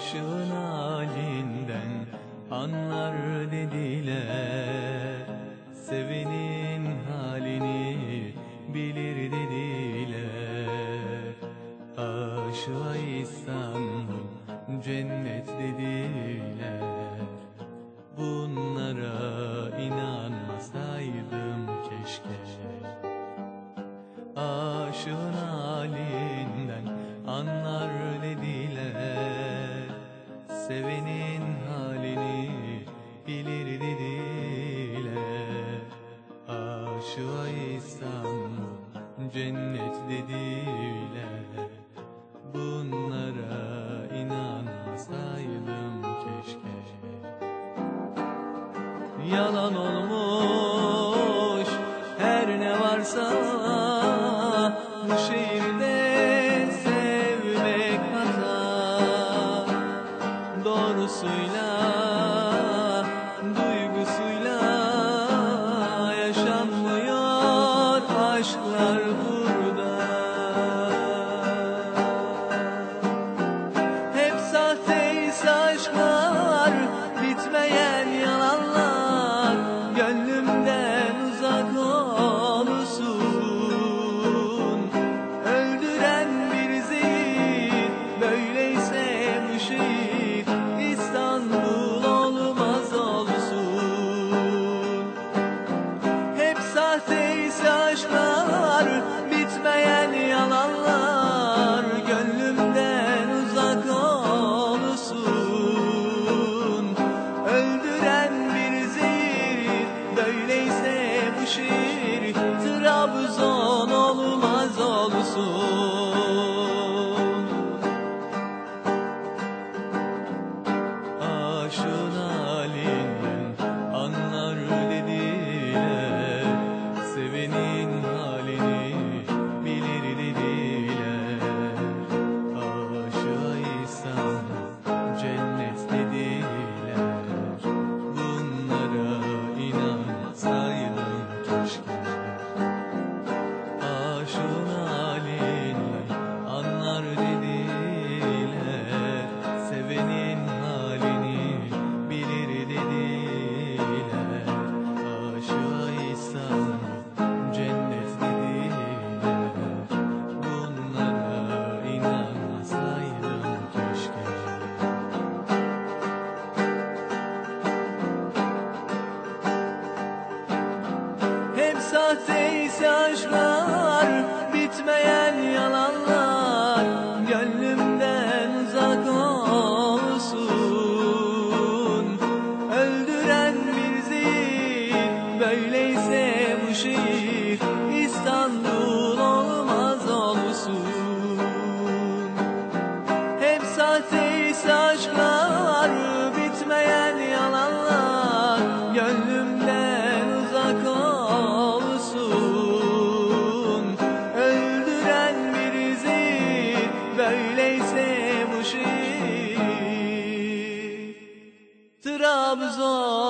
Aşığın halinden anlar dediler, sevenin halini bilir dediler. Aşığa İstanbul cennet dediler. Bunlara inanmasaydım keşke. Aşığın halinden anlar dediler, sevenin halini bilir dediler. Aşığa İstanbul cennet dediler. Bunlara inanmasaydım keşke. Yalan olmuş her ne varsa bu şehirde sevmek hata. Doğrusuyla, duygusuyla yaşanmıyor aşklar burada. Hep sahteyse aşklar, bitmeyen yalanlar, gönlümden uzak olsun. Öldüren bir zehir, böyleyse bu şehir İstanbul olmaz olsun. Hep sahteyse aşklar, bitmeyen yalanlar, gönlümden uzak olsun. Öldüren bir zehir, böyleyse bu şehir Trabzon olmaz olsun. Aşığın halinden anlar dediler, sevenin halini bilir dediler. Aşığa İstanbul cennet dediler. Bunlara inansaydım keşke. Aşığın halinden anlar dediler, sevenin halini bilir dediler. Aşığa İstanbul cennet dediler. Bunlara inanmasaydım keşke. Hep sahteyse aşklar, bitmeyen yalanlar, gönlümden uzak olsun. Öldüren bir zehir, böyleyse bu şehir İstanbul olmaz olsun. Hep sahteyse aşklar, bitmeyen yalanlar, gönlümden uzak olsun. Öldüren bir zehir, böyleyse bu şehir Trabzon